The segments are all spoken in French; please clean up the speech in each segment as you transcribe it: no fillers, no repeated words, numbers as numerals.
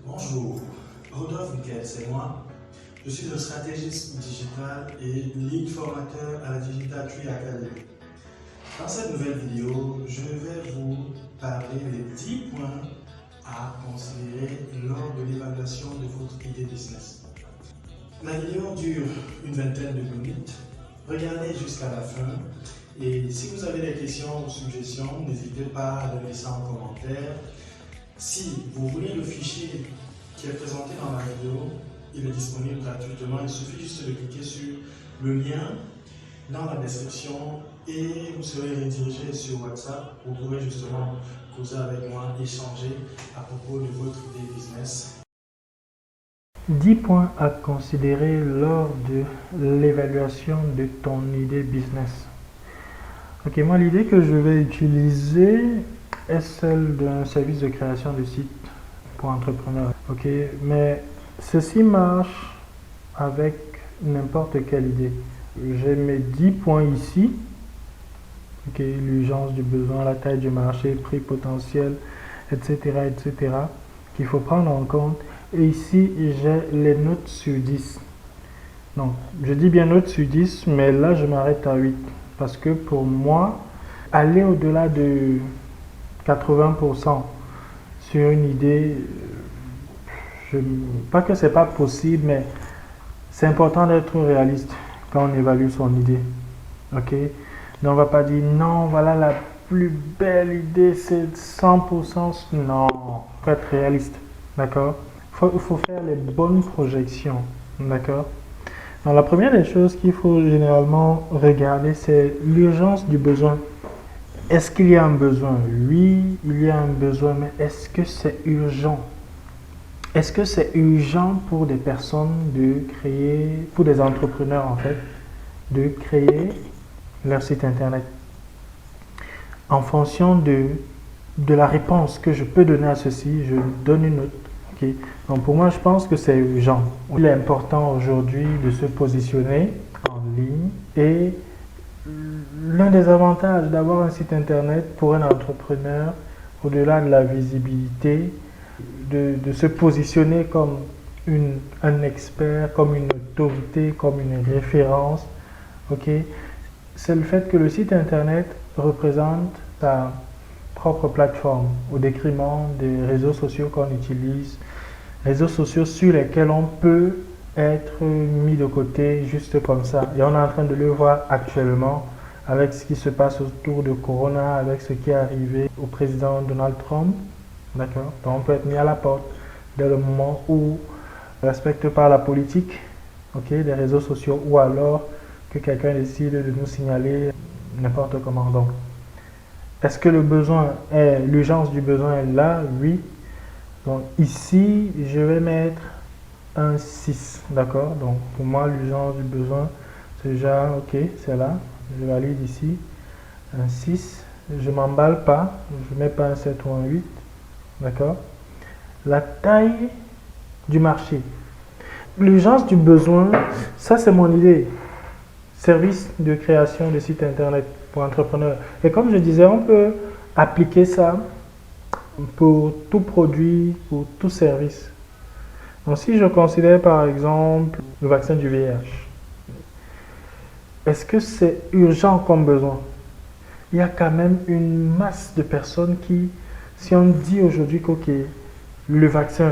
Bonjour, Rodolphe Michael, c'est moi. Je suis un stratégiste digital et lead formateur à la Digital Tree Academy. Dans cette nouvelle vidéo, je vais vous parler des 10 points à considérer lors de l'évaluation de votre idée business. La vidéo dure une vingtaine de minutes. Regardez jusqu'à la fin. Et si vous avez des questions ou suggestions, n'hésitez pas à les laisser en commentaire. Si vous voulez le fichier qui est présenté dans la vidéo, il est disponible gratuitement. Il suffit juste de cliquer sur le lien dans la description et vous serez redirigé sur WhatsApp. Vous pourrez justement causer avec moi, échanger à propos de votre idée business. 10 points à considérer lors de l'évaluation de ton idée business. Ok, moi l'idée que je vais utiliser est celle d'un service de création de site pour entrepreneurs. Ok, mais ceci marche avec n'importe quelle idée. J'ai mes 10 points ici. Ok, l'urgence du besoin, la taille du marché, prix potentiel, etc., etc., qu'il faut prendre en compte. Et ici, j'ai les notes sur 10. Donc, je dis bien notes sur 10, mais là, je m'arrête à 8. Parce que pour moi, aller au-delà de 80% sur une idée, pas que c'est pas possible, mais c'est important d'être réaliste quand on évalue son idée. Ok? Donc, on va pas dire non, voilà la plus belle idée, c'est 100%. Non, il faut être réaliste. D'accord? Il faut faire les bonnes projections. D'accord? Donc, la première des choses qu'il faut généralement regarder, c'est l'urgence du besoin. Est-ce qu'il y a un besoin? Oui, il y a un besoin, mais est-ce que c'est urgent? Est-ce que c'est urgent pour des personnes de créer, pour des entrepreneurs en fait, de créer leur site internet? En fonction de la réponse que je peux donner à ceci, je donne une note. Okay. Donc pour moi, je pense que c'est urgent. Il est important aujourd'hui de se positionner en ligne et l'un des avantages d'avoir un site internet pour un entrepreneur, au-delà de la visibilité, de se positionner comme un expert, comme une autorité, comme une référence, okay, c'est le fait que le site internet représente sa propre plateforme au détriment des réseaux sociaux qu'on utilise, réseaux sociaux sur lesquels on peut être mis de côté juste comme ça. Et on est en train de le voir actuellement avec ce qui se passe autour de Corona, avec ce qui est arrivé au président Donald Trump. D'accord? Donc on peut être mis à la porte dès le moment où on ne respecte pas la politique, okay, des réseaux sociaux, ou alors que quelqu'un décide de nous signaler n'importe comment. Donc, est-ce que l'urgence du besoin est là? Oui. Donc ici, je vais mettre un 6, d'accord? Donc pour moi, l'urgence du besoin, c'est déjà, ok, c'est là. Je valide ici, un 6. Je ne m'emballe pas, je ne mets pas un 7 ou un 8, d'accord? La taille du marché. L'urgence du besoin, ça c'est mon idée. Service de création de site internet pour entrepreneurs. Et comme je disais, on peut appliquer ça pour tout produit, pour tout service. Donc si je considère par exemple le vaccin du VIH, est-ce que c'est urgent comme besoin? Il y a quand même une masse de personnes qui, si on dit aujourd'hui que le vaccin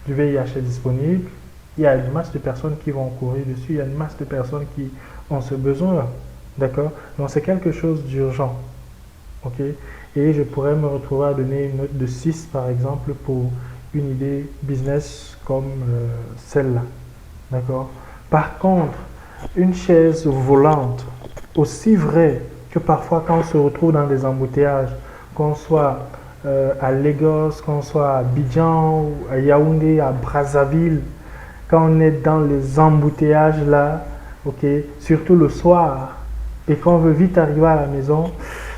du VIH est disponible, il y a une masse de personnes qui vont courir dessus, il y a une masse de personnes qui ont ce besoin-là. D'accord? Donc c'est quelque chose d'urgent. Ok? Et je pourrais me retrouver à donner une note de 6 par exemple pour une idée business comme celle-là. D'accord? Par contre, une chaise volante, aussi vrai que parfois quand on se retrouve dans des embouteillages, qu'on soit à Lagos, qu'on soit à Abidjan, à Yaoundé, à Brazzaville, quand on est dans les embouteillages là, ok, surtout le soir, et qu'on veut vite arriver à la maison,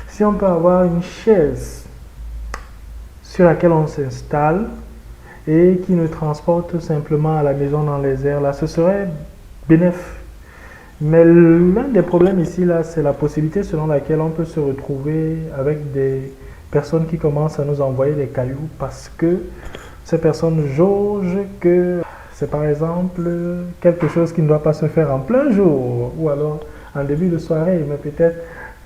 si on peut avoir une chaise sur laquelle on s'installe et qui nous transporte tout simplement à la maison dans les airs, là, ce serait bénéfique. Mais l'un des problèmes ici, là, c'est la possibilité selon laquelle on peut se retrouver avec des personnes qui commencent à nous envoyer des cailloux parce que Ces personnes jaugent que c'est par exemple quelque chose qui ne doit pas se faire en plein jour ou alors en début de soirée, mais peut-être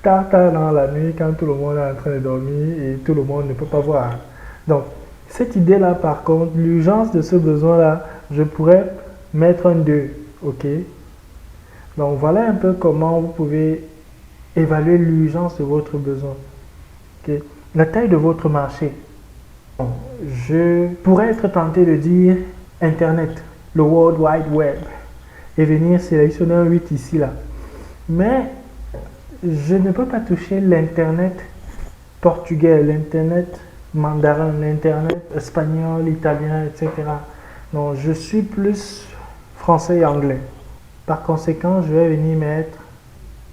tard dans la nuit quand tout le monde est en train de dormir et tout le monde ne peut pas voir. Donc, cette idée-là, par contre, l'urgence de ce besoin-là, je pourrais mettre un 2, ok? Donc, voilà un peu comment vous pouvez évaluer l'urgence de votre besoin. Okay? La taille de votre marché. Je pourrais être tenté de dire Internet, le World Wide Web, et venir sélectionner un 8 ici, là. Mais je ne peux pas toucher l'Internet portugais, l'Internet mandarin, l'Internet espagnol, italien, etc. Donc, je suis plus français et anglais. Par conséquent, je vais venir mettre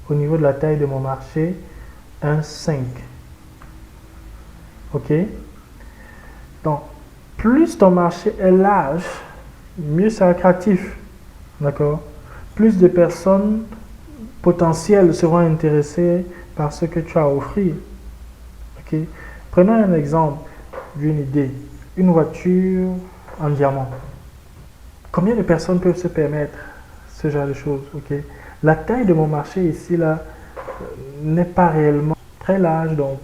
au niveau de la taille de mon marché un 5. Ok? Donc, plus ton marché est large, mieux c'est attractif. D'accord? Plus de personnes potentielles seront intéressées par ce que tu as à offrir. Ok? Prenons un exemple d'une idée. Une voiture en diamant. Combien de personnes peuvent se permettre ce genre de choses? Ok? La taille de mon marché ici, là, n'est pas réellement très large. Donc,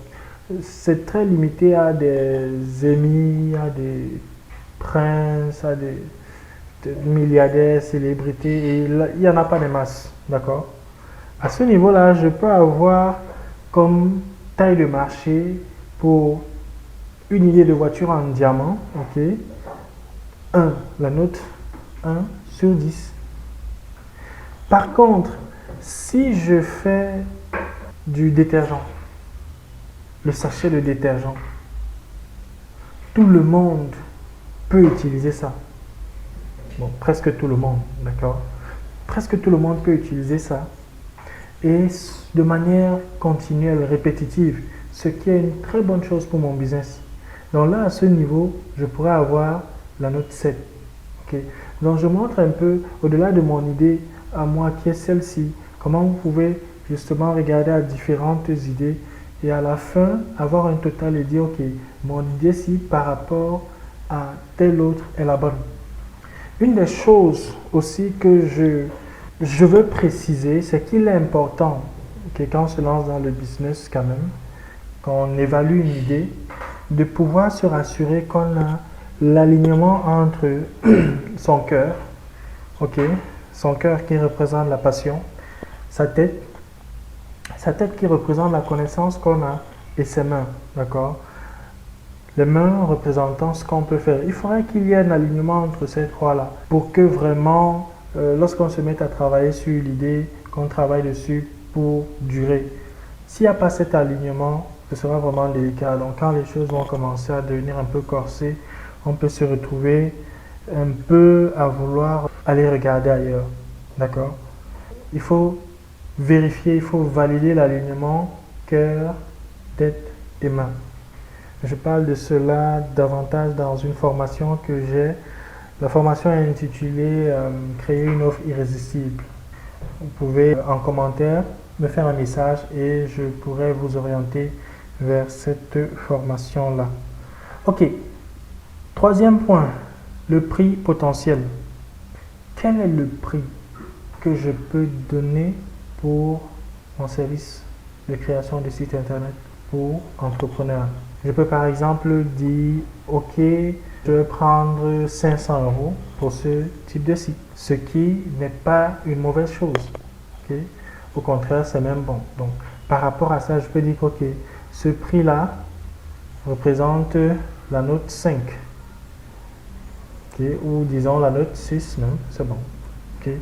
c'est très limité à des émis, à des princes, à des milliardaires, célébrités. Et là, il n'y en a pas de masse. D'accord? À ce niveau-là, je peux avoir comme taille de marché pour une idée de voiture en diamant. Ok? 1, la note 1 sur 10. Par contre, si je fais du détergent, le sachet de détergent, tout le monde peut utiliser ça. Bon, presque tout le monde, d'accord? Presque tout le monde peut utiliser ça. Et de manière continuelle, répétitive, ce qui est une très bonne chose pour mon business. Donc là, à ce niveau, je pourrais avoir la note 7. Okay? Donc je montre un peu, au-delà de mon idée à moi qui est celle-ci, comment vous pouvez justement regarder à différentes idées et à la fin avoir un total et dire ok, mon idée-ci par rapport à telle autre est la bonne. Une des choses aussi que je veux préciser, c'est qu'il est important que quand on se lance dans le business quand même, quand on évalue une idée, de pouvoir se rassurer qu'on a l'alignement entre son cœur, ok, son cœur qui représente la passion, sa tête qui représente la connaissance qu'on a et ses mains, d'accord. Les mains représentant ce qu'on peut faire. Il faudrait qu'il y ait un alignement entre ces trois-là pour que vraiment, lorsqu'on se met à travailler sur l'idée, qu'on travaille dessus pour durer. S'il n'y a pas cet alignement, ce sera vraiment délicat. Donc quand les choses vont commencer à devenir un peu corsées, on peut se retrouver un peu à vouloir aller regarder ailleurs. D'accord? Il faut vérifier, il faut valider l'alignement cœur, tête et main. Je parle de cela davantage dans une formation que j'ai. La formation est intitulée Créer une offre irrésistible. Vous pouvez en commentaire me faire un message et je pourrai vous orienter vers cette formation-là. Ok. Troisième point, le prix potentiel. Quel est le prix que je peux donner pour mon service de création de site internet pour entrepreneurs? Je peux par exemple dire, ok, je vais prendre 500 € pour ce type de site, ce qui n'est pas une mauvaise chose. Okay? Au contraire, c'est même bon. Donc, par rapport à ça, je peux dire, ok, ce prix-là représente la note 5. Okay? Ou disons la note 6 même, c'est bon. Okay?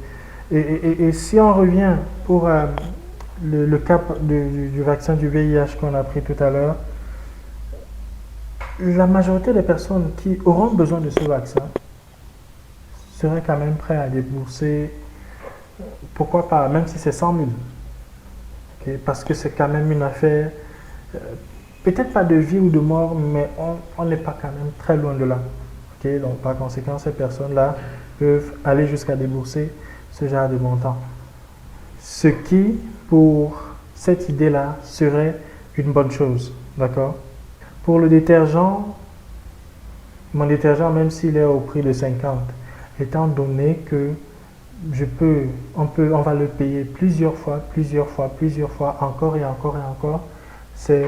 Et si on revient pour le cas du vaccin du VIH qu'on a pris tout à l'heure, la majorité des personnes qui auront besoin de ce vaccin seraient quand même prêts à débourser, pourquoi pas, même si c'est 100 000. Okay? Parce que c'est quand même une affaire, peut-être pas de vie ou de mort, mais on n'est pas quand même très loin de là. Okay? Donc par conséquent, ces personnes-là peuvent aller jusqu'à débourser ce genre de montant. Ce qui, pour cette idée-là, serait une bonne chose. D'accord? Pour le détergent, mon détergent, même s'il est au prix de 50, étant donné que on va le payer plusieurs fois, encore et encore et encore, c'est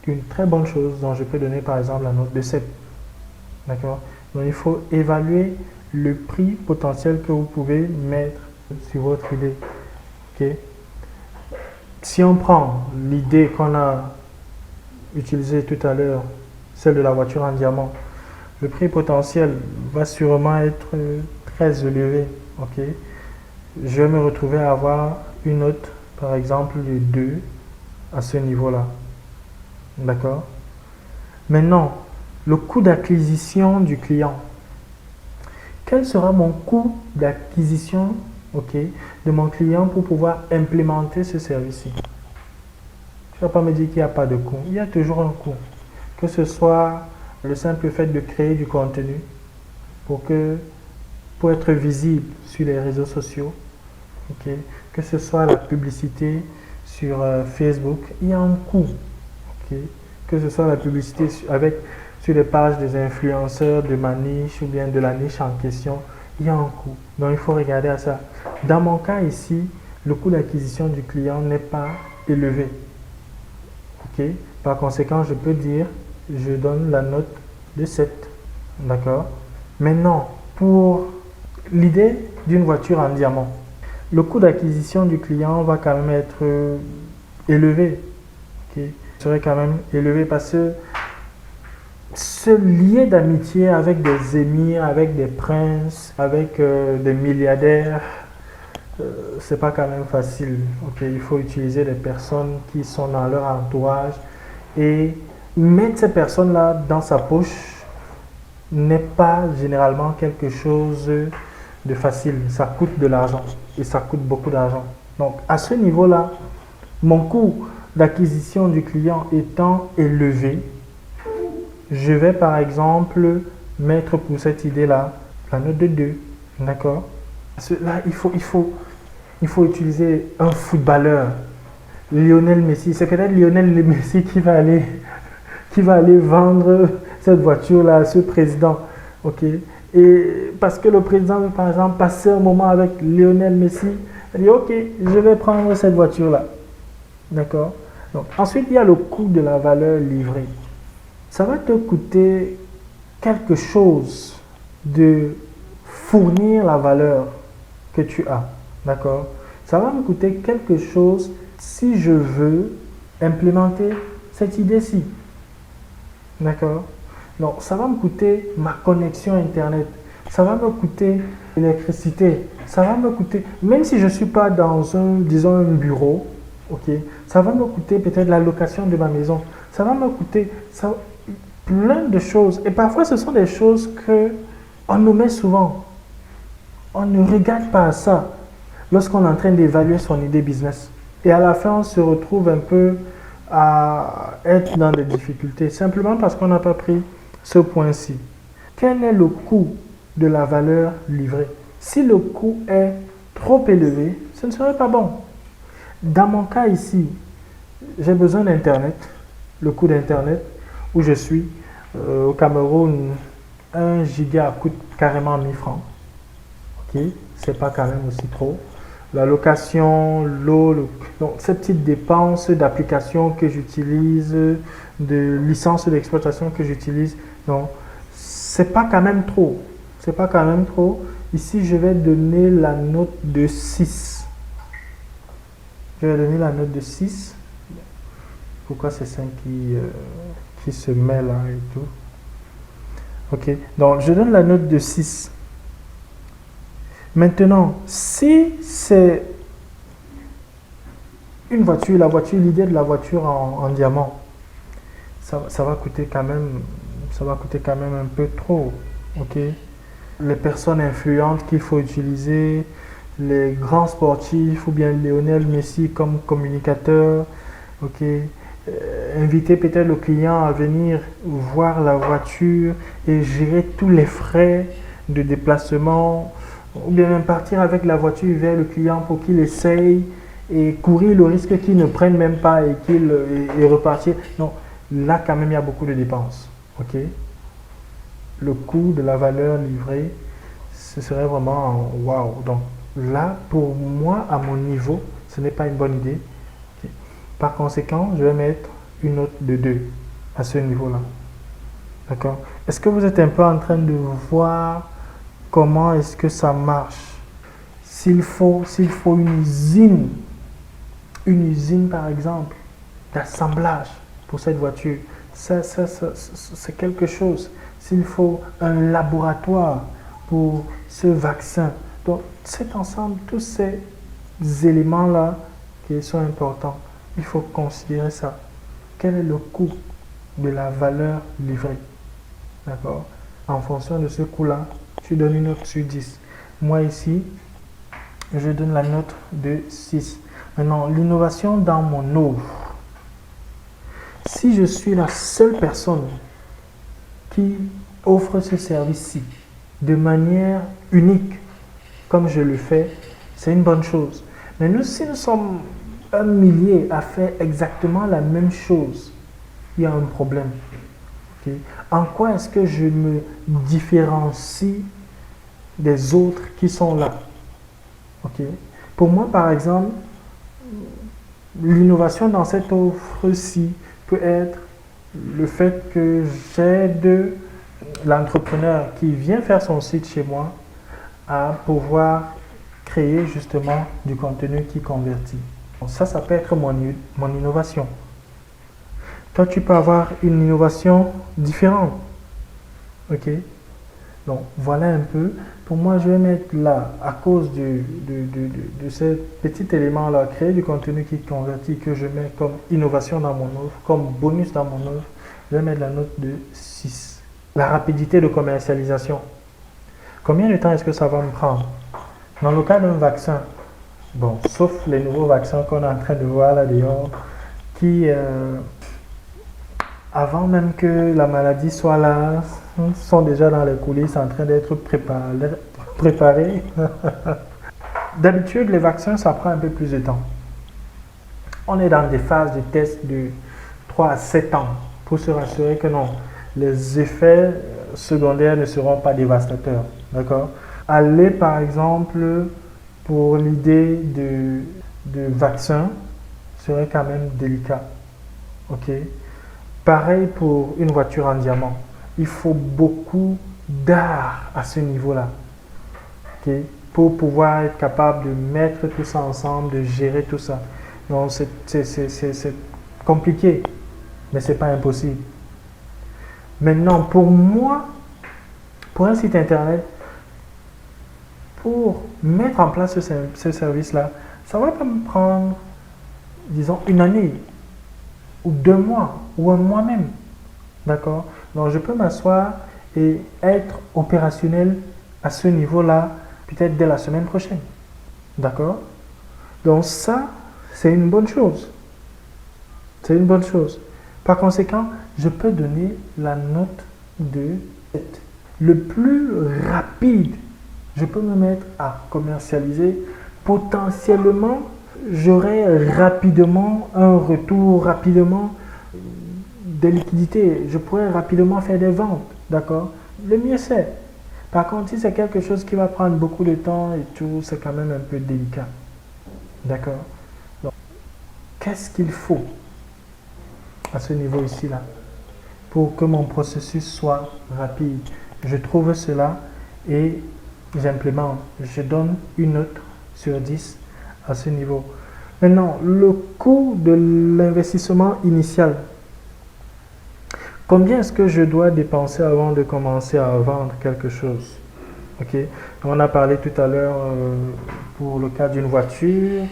une très bonne chose dont je peux donner par exemple la note de 7. D'accord? Donc il faut évaluer le prix potentiel que vous pouvez mettre sur votre idée. Ok? Si on prend l'idée qu'on a utilisée tout à l'heure, celle de la voiture en diamant, le prix potentiel va sûrement être très élevé. Ok? Je vais me retrouver à avoir une note, par exemple, de 2 à ce niveau-là. D'accord? Maintenant, le coût d'acquisition du client. Quel sera mon coût d'acquisition, ok, de mon client pour pouvoir implémenter ce service-ci? Tu ne vas pas me dire qu'il n'y a pas de coût. Il y a toujours un coût. Que ce soit le simple fait de créer du contenu pour être visible sur les réseaux sociaux, ok, que ce soit la publicité sur Facebook, il y a un coût. Ok, que ce soit la publicité sur les pages des influenceurs de ma niche ou bien de la niche en question, il y a un coût. Donc il faut regarder à ça. Dans mon cas ici, le coût d'acquisition du client n'est pas élevé. Ok? Par conséquent, je peux dire, je donne la note de 7. D'accord? Maintenant, pour l'idée d'une voiture en diamant, le coût d'acquisition du client va quand même être élevé. Ok? Serait quand même élevé parce que se lier d'amitié avec des émirs, avec des princes, avec des milliardaires, c'est pas quand même facile. Okay? Il faut utiliser des personnes qui sont dans leur entourage et mettre ces personnes-là dans sa poche n'est pas généralement quelque chose de facile. Ça coûte de l'argent et ça coûte beaucoup d'argent. Donc à ce niveau-là, mon coût d'acquisition du client étant élevé, je vais par exemple mettre pour cette idée-là la note de 2. D'accord? Là, il faut utiliser un footballeur. Lionel Messi. C'est peut-être Lionel Messi qui va aller vendre cette voiture-là à ce président. Ok? Et parce que le président veut par exemple passer un moment avec Lionel Messi, il dit ok, je vais prendre cette voiture-là. D'accord? Donc, ensuite, il y a le coût de la valeur livrée. Ça va te coûter quelque chose de fournir la valeur que tu as. D'accord? Ça va me coûter quelque chose si je veux implémenter cette idée-ci. D'accord? Donc, ça va me coûter ma connexion Internet. Ça va me coûter l'électricité. Ça va me coûter, même si je ne suis pas dans un bureau, ok, ça va me coûter peut-être la location de ma maison. Ça va me coûter plein de choses. Et parfois, ce sont des choses qu'on nous met souvent. On ne regarde pas à ça lorsqu'on est en train d'évaluer son idée business. Et à la fin, on se retrouve un peu à être dans des difficultés, simplement parce qu'on n'a pas pris ce point-ci. Quel est le coût de la valeur livrée? Si le coût est trop élevé, ce ne serait pas bon. Dans mon cas ici, j'ai besoin d'Internet, le coût d'Internet, où je suis au Cameroun, 1 giga coûte carrément 1000 francs. Ok, c'est pas quand même aussi trop. La location, l'eau, donc ces petites dépenses d'applications que j'utilise, de licences d'exploitation que j'utilise, donc c'est pas quand même trop. C'est pas quand même trop. Ici, je vais donner la note de 6. Je vais donner la note de 6. Pourquoi c'est 5 qui se met là et tout? Ok, donc je donne la note de 6. Maintenant, si c'est une voiture, l'idée de la voiture en diamant, ça va coûter quand même, un peu trop. Ok, les personnes influentes qu'il faut utiliser, les grands sportifs ou bien Lionel Messi comme communicateur. Ok, inviter peut-être le client à venir voir la voiture et gérer tous les frais de déplacement, ou bien même partir avec la voiture vers le client pour qu'il essaye et courir le risque qu'il ne prenne même pas et repartir. Non, là quand même il y a beaucoup de dépenses. Ok? le coût de la valeur livrée, ce serait vraiment waouh. Donc là, pour moi, à mon niveau, ce n'est pas une bonne idée. Ok. Par conséquent, je vais mettre une note de 2 à ce niveau-là. D'accord? Est-ce que vous êtes un peu en train de voir comment est-ce que ça marche? S'il faut une usine par exemple, d'assemblage pour cette voiture, c'est quelque chose. S'il faut un laboratoire pour ce vaccin. Donc, cet ensemble, tous ces éléments-là qui sont importants, il faut considérer ça. Quel est le coût de la valeur livrée? D'accord? En fonction de ce coût-là, tu donnes une note sur 10. Moi ici, je donne la note de 6. Maintenant, l'innovation dans mon offre. Si je suis la seule personne qui offre ce service-ci de manière unique, comme je le fais, c'est une bonne chose. Mais nous, si nous sommes un millier à faire exactement la même chose, il y a un problème. Okay? En quoi est-ce que je me différencie des autres qui sont là? Okay? Pour moi, par exemple, l'innovation dans cette offre-ci peut être le fait que j'aide l'entrepreneur qui vient faire son site chez moi à pouvoir créer justement du contenu qui convertit. Donc ça peut être mon innovation. Toi, tu peux avoir une innovation différente. Ok? Donc, voilà un peu. Pour moi, je vais mettre là, à cause de ce petit élément-là, créer du contenu qui convertit, que je mets comme innovation dans mon offre, comme bonus dans mon offre, je vais mettre la note de 6. La rapidité de commercialisation. Combien de temps est-ce que ça va me prendre? Dans le cas d'un vaccin, bon, sauf les nouveaux vaccins qu'on est en train de voir là dehors, qui, avant même que la maladie soit là, sont déjà dans les coulisses en train d'être préparés. D'habitude, les vaccins, ça prend un peu plus de temps. On est dans des phases de tests de 3 à 7 ans pour se rassurer que non, les effets secondaires ne seront pas dévastateurs. D'accord? Aller, par exemple, pour l'idée de vaccin serait quand même délicat. Ok? Pareil pour une voiture en diamant. Il faut beaucoup d'art à ce niveau-là. Okay? Pour pouvoir être capable de mettre tout ça ensemble, de gérer tout ça. Donc, c'est compliqué, mais ce n'est pas impossible. Maintenant, pour moi, pour un site internet, pour mettre en place ce service-là, ça va pas me prendre, disons, une année, ou 2 mois, ou un mois même. D'accord? Donc, je peux m'asseoir et être opérationnel à ce niveau-là, peut-être dès la semaine prochaine. D'accord? Donc, ça, c'est une bonne chose. C'est une bonne chose. Par conséquent, je peux donner la note de 7. Le plus rapide, je peux me mettre à commercialiser. Potentiellement, j'aurai rapidement un retour, rapidement des liquidités. Je pourrais rapidement faire des ventes. D'accord? Le mieux c'est. Par contre, si c'est quelque chose qui va prendre beaucoup de temps et tout, c'est quand même un peu délicat. D'accord? Donc, qu'est-ce qu'il faut à ce niveau ici là pour que mon processus soit rapide? Je trouve cela et j'implémente. Je donne une note sur 10 à ce niveau. Maintenant, le coût de l'investissement initial. Combien est-ce que je dois dépenser avant de commencer à vendre quelque chose? Ok. On a parlé tout à l'heure pour le cas d'une voiture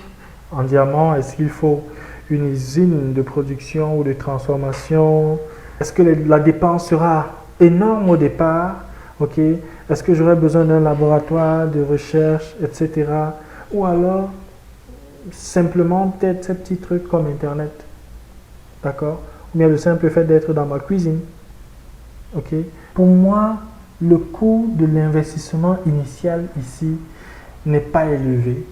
en diamant. Est-ce qu'il faut une usine de production ou de transformation? Est-ce que la dépense sera énorme au départ? Ok. Est-ce que j'aurai besoin d'un laboratoire de recherche, etc. Ou alors simplement peut-être ces petits trucs comme Internet. D'accord? Ou bien le simple fait d'être dans ma cuisine. Ok? Pour moi, le coût de l'investissement initial ici n'est pas élevé,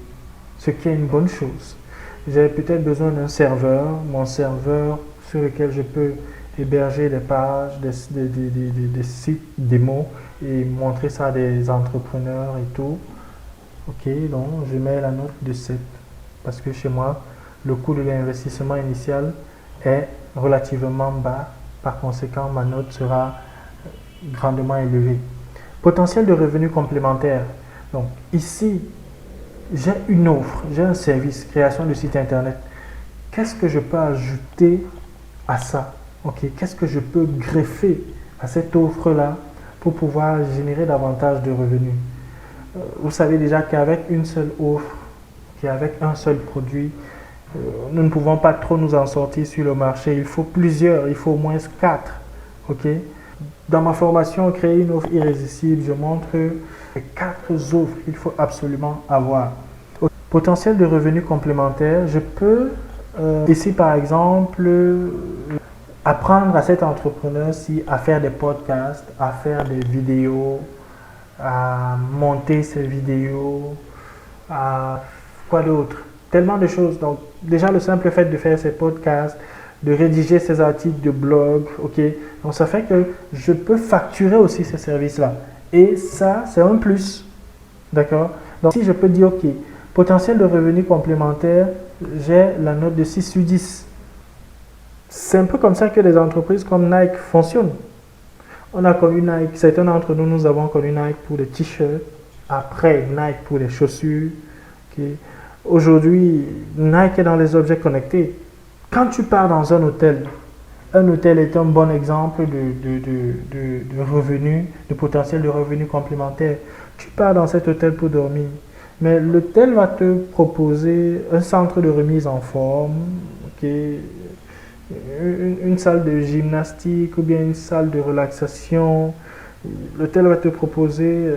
ce qui est une bonne chose. J'ai peut-être besoin d'un serveur, mon serveur sur lequel je peux héberger des pages, des sites démos et montrer ça à des entrepreneurs et tout. Ok, donc je mets la note de 7 parce que chez moi, le coût de l'investissement initial est relativement bas. Par conséquent, ma note sera grandement élevée. Potentiel de revenus complémentaires. Donc ici, j'ai une offre, j'ai un service, création de site internet. Qu'est-ce que je peux ajouter à ça? Ok, qu'est-ce que je peux greffer à cette offre-là pour pouvoir générer davantage de revenus? Vous savez déjà qu'avec une seule offre, qu'avec un seul produit, nous ne pouvons pas trop nous en sortir sur le marché. Il faut plusieurs, il faut au moins 4. Ok? Dans ma formation, créer une offre irrésistible, je montre les 4 offres qu'il faut absolument avoir. Potentiel de revenus complémentaires, je peux ici par exemple apprendre à cet entrepreneur-ci à faire des podcasts, à faire des vidéos, à monter ses vidéos, à quoi d'autre? Tellement de choses. Donc déjà le simple fait de faire ces podcasts, de rédiger ces articles de blog, ok. Donc ça fait que je peux facturer aussi ces services-là. Et ça, c'est un plus. D'accord? Donc si je peux dire, ok, potentiel de revenus complémentaires, j'ai la note de 6 sur 10. C'est un peu comme ça que les entreprises comme Nike fonctionnent. On a connu Nike, certains d'entre nous, nous avons connu Nike pour des t-shirts, après Nike pour les chaussures. Okay. Aujourd'hui, Nike est dans les objets connectés. Quand tu pars dans un hôtel est un bon exemple de revenus, de potentiel de revenus complémentaires. Tu pars dans cet hôtel pour dormir, mais l'hôtel va te proposer un centre de remise en forme, okay, une salle de gymnastique ou bien une salle de relaxation. L'hôtel va te proposer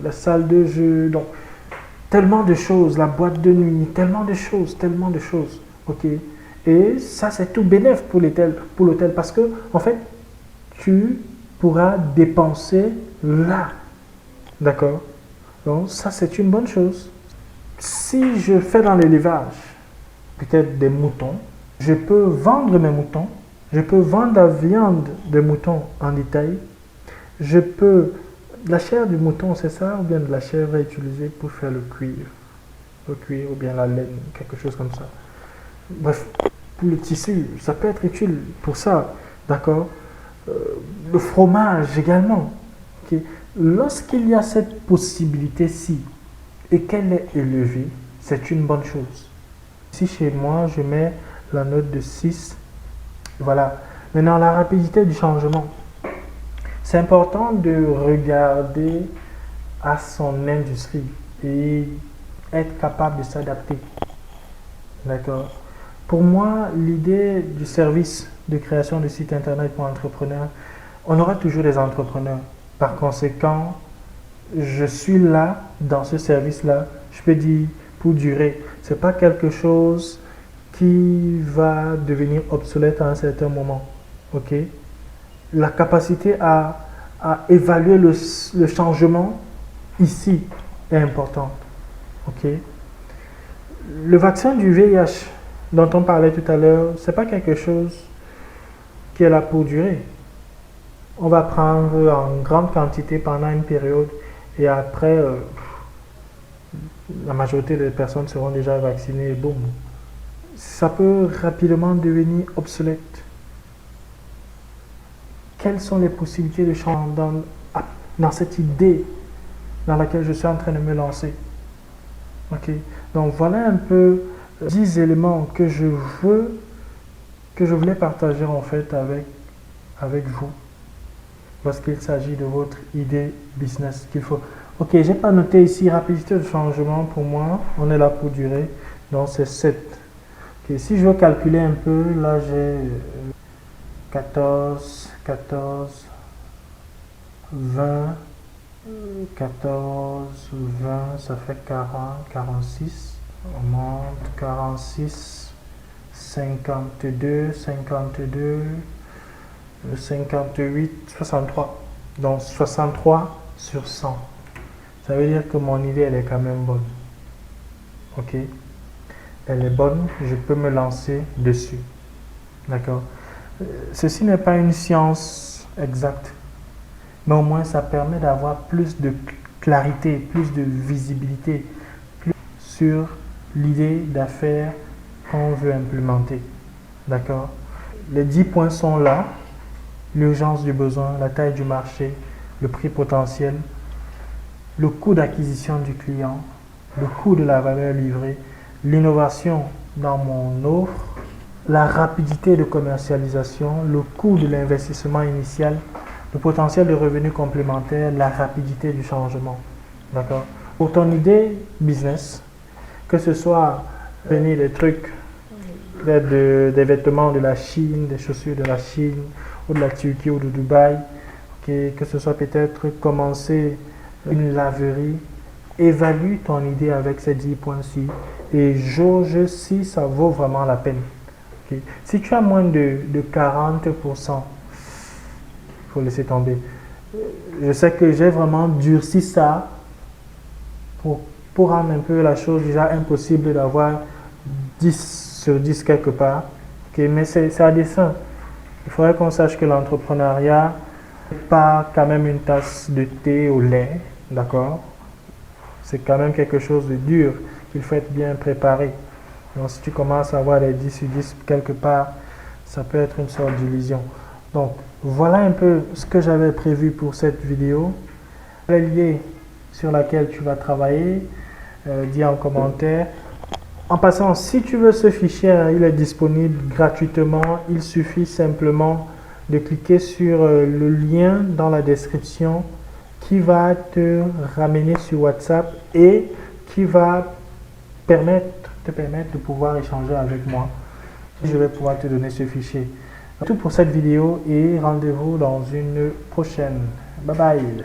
la salle de jeu, donc tellement de choses, la boîte de nuit, tellement de choses, ok. Et ça, c'est tout bénéf pour l'hôtel parce que, en fait, tu pourras dépenser là. D'accord? Donc, ça, c'est une bonne chose. Si je fais dans l'élevage, peut-être des moutons, je peux vendre mes moutons, je peux vendre la viande de moutons en détail, je peux... La chair du mouton, c'est ça, ou bien de la chair va utiliser pour faire le cuir, ou bien la laine, quelque chose comme ça. Bref, pour le tissu, ça peut être utile pour ça, d'accord? Le fromage également. Okay? Lorsqu'il y a cette possibilité-ci et qu'elle est élevée, c'est une bonne chose. Ici, chez moi, je mets la note de 6. Voilà. Maintenant, la rapidité du changement. C'est important de regarder à son industrie et être capable de s'adapter. D'accord? Pour moi, l'idée du service de création de site internet pour entrepreneurs, on aura toujours des entrepreneurs. Par conséquent, je suis là, dans ce service-là, je peux dire, pour durer. Ce n'est pas quelque chose qui va devenir obsolète à un certain moment. Ok? La capacité à évaluer le changement ici est importante. Ok? Le vaccin du VIH dont on parlait tout à l'heure, ce n'est pas quelque chose qui est là pour durer. On va prendre en grande quantité pendant une période et après, la majorité des personnes seront déjà vaccinées et boum. Ça peut rapidement devenir obsolète. Quelles sont les possibilités de changement dans cette idée dans laquelle je suis en train de me lancer? Ok. Donc voilà un peu 10 éléments que je voulais partager en fait avec vous lorsqu'il s'agit de votre idée business qu'il faut. Ok, j'ai pas noté ici rapidité de changement pour moi, on est là pour durer, donc c'est 7. Ok, si je veux calculer un peu, là j'ai 14, 20, 14, 20, ça fait 40, 46. On monte 46, 52, 58, 63. Donc 63 sur 100. Ça veut dire que mon idée, elle est quand même bonne. Ok? Elle est bonne, je peux me lancer dessus. D'accord? Ceci n'est pas une science exacte, mais au moins ça permet d'avoir plus de clarité, plus de visibilité sur l'idée d'affaires qu'on veut implémenter. D'accord? Les 10 points sont là: l'urgence du besoin, la taille du marché, le prix potentiel, le coût d'acquisition du client, le coût de la valeur livrée, l'innovation dans mon offre, la rapidité de commercialisation, le coût de l'investissement initial, le potentiel de revenus complémentaires, la rapidité du changement. D'accord? Pour ton idée business, que ce soit venir des trucs, des vêtements de la Chine, des chaussures de la Chine, ou de la Turquie ou de Dubaï, que ce soit peut-être commencer une laverie, évalue ton idée avec ces 10 points-ci et jauge si ça vaut vraiment la peine. Okay. Si tu as moins de 40%, il faut laisser tomber. Je sais que j'ai vraiment durci ça pour rendre un peu la chose déjà impossible d'avoir 10 sur 10 quelque part. Okay. Mais c'est à dessein. Il faudrait qu'on sache que l'entrepreneuriat n'est pas quand même une tasse de thé au lait, d'accord? C'est quand même quelque chose de dur, qu'il faut être bien préparé. Donc si tu commences à avoir des 10 sur 10 quelque part, ça peut être une sorte d'illusion. Donc voilà un peu ce que j'avais prévu pour cette vidéo. Le lien sur laquelle tu vas travailler, dis en commentaire. En passant, si tu veux ce fichier, il est disponible gratuitement. Il suffit simplement de cliquer sur le lien dans la description qui va te ramener sur WhatsApp et qui va te permettre de pouvoir échanger avec moi. Je vais pouvoir te donner ce fichier. Tout pour cette vidéo et rendez-vous dans une prochaine. Bye bye.